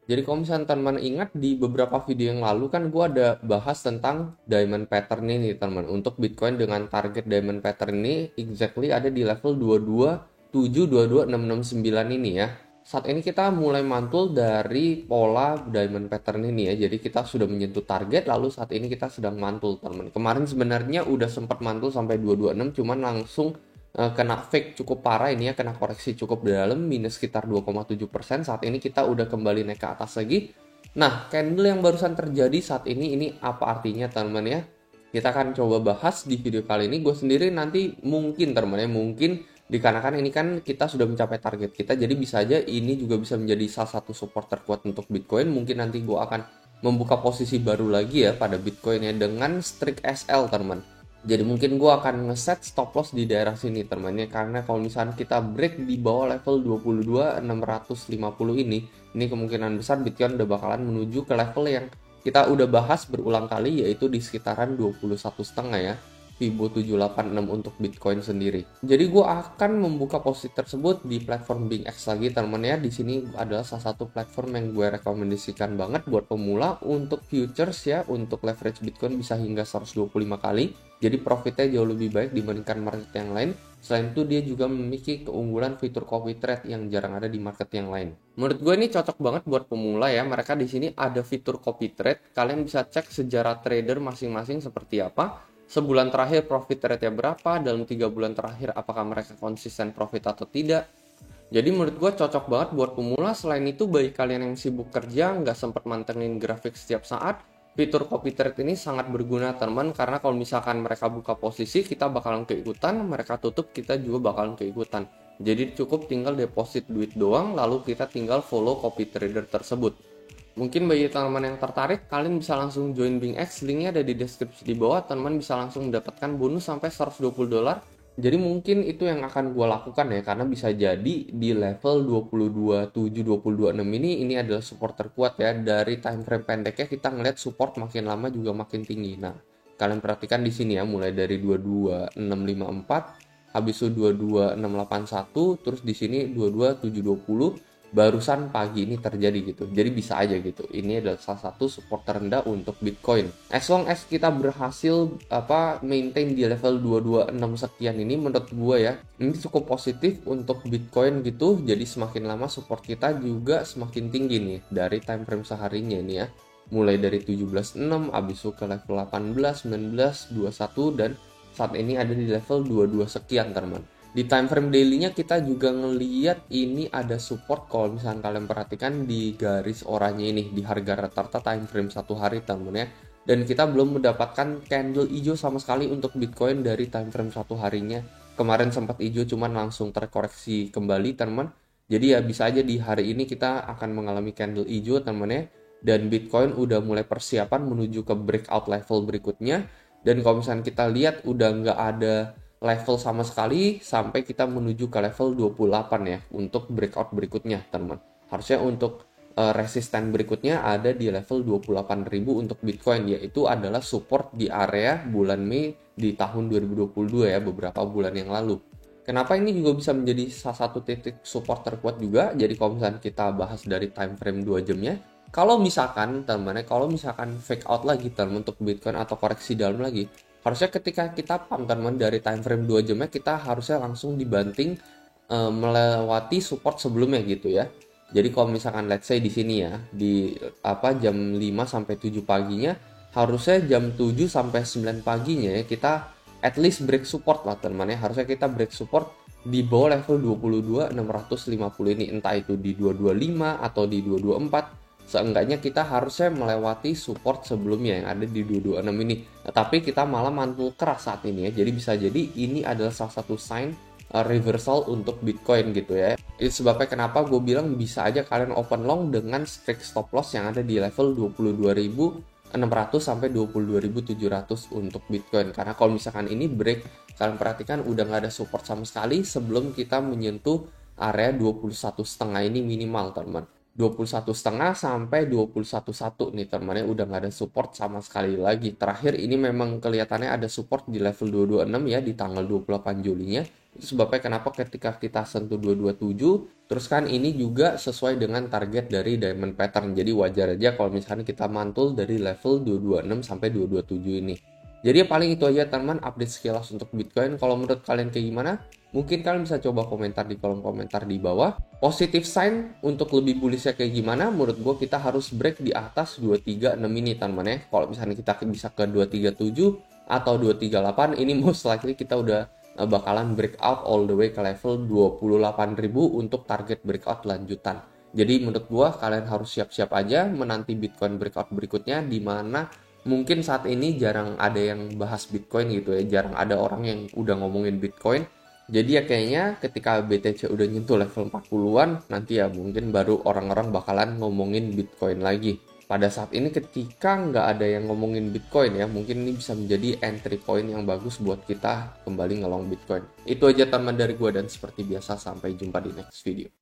Jadi kalau misalnya teman ingat di beberapa video yang lalu kan gue ada bahas tentang diamond pattern ini teman. Untuk Bitcoin dengan target diamond pattern ini exactly ada di level 22.7 22669 ini ya. Saat ini kita mulai mantul dari pola diamond pattern ini ya. Jadi kita sudah menyentuh target lalu saat ini kita sedang mantul teman. Kemarin sebenarnya udah sempat mantul sampai 226 cuman langsung kena fake cukup parah ini ya, kena koreksi cukup dalam minus sekitar 2,7%. Saat ini kita udah kembali naik ke atas lagi. Nah, candle yang barusan terjadi saat ini apa artinya teman ya? Kita akan coba bahas di video kali ini. Gue sendiri nanti mungkin teman ya, mungkin dikarenakan ini kan kita sudah mencapai target kita, jadi bisa aja ini juga bisa menjadi salah satu support terkuat untuk Bitcoin. Mungkin nanti gue akan membuka posisi baru lagi ya pada Bitcoin ya dengan strike SL teman. Jadi mungkin gue akan ngeset stop loss di daerah sini teman-teman, karena kalau misalnya kita break di bawah level 22.650 ini kemungkinan besar Bitcoin udah bakalan menuju ke level yang kita udah bahas berulang kali, yaitu di sekitaran 21,5 ya. Fibo 786 untuk Bitcoin sendiri. Jadi gue akan membuka posisi tersebut di platform BingX lagi teman-teman ya. Di sini adalah salah satu platform yang gue rekomendasikan banget buat pemula untuk futures ya, untuk leverage Bitcoin bisa hingga 125 kali. Jadi profitnya jauh lebih baik dibandingkan market yang lain. Selain itu dia juga memiliki keunggulan fitur copy trade yang jarang ada di market yang lain. Menurut gue ini cocok banget buat pemula ya. Mereka di sini ada fitur copy trade. Kalian bisa cek sejarah trader masing-masing seperti apa. Sebulan terakhir profit rate-nya berapa, dalam 3 bulan terakhir apakah mereka konsisten profit atau tidak. Jadi menurut gue cocok banget buat pemula. Selain itu bagi kalian yang sibuk kerja, nggak sempat mantengin grafik setiap saat, fitur copy trade ini sangat berguna teman, karena kalau misalkan mereka buka posisi, kita bakalan keikutan, mereka tutup, kita juga bakalan keikutan. Jadi cukup tinggal deposit duit doang, lalu kita tinggal follow copy trader tersebut. Mungkin bagi teman-teman yang tertarik, kalian bisa langsung join BingX, linknya ada di deskripsi di bawah. Teman-teman bisa langsung mendapatkan bonus sampai $120. Jadi mungkin itu yang akan gue lakukan ya, karena bisa jadi di level 22.7 226 ini adalah support terkuat ya. Dari time frame pendeknya kita ngeliat support makin lama juga makin tinggi. Nah, kalian perhatikan di sini ya, mulai dari 22.654, habis itu 22.681, terus di sini 22.720, barusan pagi ini terjadi gitu. Jadi bisa aja gitu. Ini adalah salah satu support terendah untuk Bitcoin. As long as kita berhasil maintain di level 226 sekian ini, menurut gue ya, ini cukup positif untuk Bitcoin gitu. Jadi semakin lama support kita juga semakin tinggi nih dari time frame seharinya ini ya. Mulai dari 17.6 habis itu ke level 18, 19, 21 dan saat ini ada di level 22 sekian teman. Di time frame daily-nya kita juga ngeliat ini ada support kalau misalnya kalian perhatikan di garis oranye ini di harga rata-rata time frame 1 hari teman ya. Dan kita belum mendapatkan candle hijau sama sekali untuk Bitcoin dari time frame 1 harinya. Kemarin sempat hijau cuman langsung terkoreksi kembali teman. Jadi ya bisa aja di hari ini kita akan mengalami candle hijau teman ya. Dan Bitcoin udah mulai persiapan menuju ke breakout level berikutnya. Dan kalau misalnya kita lihat udah nggak ada level sama sekali sampai kita menuju ke level 28 ya untuk breakout berikutnya teman. Harusnya untuk resisten berikutnya ada di level 28.000 untuk Bitcoin, yaitu adalah support di area bulan Mei di tahun 2022 ya, beberapa bulan yang lalu. Kenapa ini juga bisa menjadi salah satu titik support terkuat juga? Jadi kalau misalkan kita bahas dari time frame 2 jamnya, kalau misalkan teman-teman, kalau misalkan fake out lagi teman untuk Bitcoin atau koreksi dalam lagi, harusnya ketika kita pump teman dari time frame 2 jamnya kita harusnya langsung dibanting melewati support sebelumnya gitu ya. Jadi kalau misalkan let's say di sini ya di jam 5 sampai 7 paginya, harusnya jam 7 sampai 9 paginya ya kita at least break support lah teman ya. Harusnya kita break support di bawah level 22.650 ini, entah itu di 225 atau di 224. Seenggaknya kita harusnya melewati support sebelumnya yang ada di 226 ini. Nah, tapi kita malah mantul keras saat ini ya. Jadi bisa jadi ini adalah salah satu sign reversal untuk Bitcoin gitu ya. Itu sebabnya kenapa gue bilang bisa aja kalian open long dengan strike stop loss yang ada di level 22.600 sampai 22.700 untuk Bitcoin. Karena kalau misalkan ini break, kalian perhatikan udah nggak ada support sama sekali sebelum kita menyentuh area 21,5 ini minimal teman. 21,5 sampai 21,1 nih teman-teman, udah nggak ada support sama sekali lagi. Terakhir ini memang kelihatannya ada support di level 226 ya di tanggal 28 Julinya. Itu sebabnya kenapa ketika kita sentuh 227, terus kan ini juga sesuai dengan target dari diamond pattern. Jadi wajar aja kalau misalnya kita mantul dari level 226 sampai 227 ini. Jadi paling itu aja teman, update sekilas untuk Bitcoin. Kalau menurut kalian kayak gimana? Mungkin kalian bisa coba komentar di kolom komentar di bawah. Positive sign untuk lebih bullishnya kayak gimana? Menurut gue kita harus break di atas 236 ini teman ya. Kalau misalnya kita bisa ke 237 atau 238, ini most likely kita udah bakalan breakout all the way ke level 28.000 untuk target breakout lanjutan. Jadi menurut gue kalian harus siap-siap aja menanti Bitcoin breakout berikutnya, di mana mungkin saat ini jarang ada yang bahas Bitcoin gitu ya, jarang ada orang yang udah ngomongin Bitcoin. Jadi ya kayaknya ketika BTC udah nyentuh level 40-an, nanti ya mungkin baru orang-orang bakalan ngomongin Bitcoin lagi. Pada saat ini ketika nggak ada yang ngomongin Bitcoin ya, mungkin ini bisa menjadi entry point yang bagus buat kita kembali ngelong Bitcoin. Itu aja teman dari gue, dan seperti biasa sampai jumpa di next video.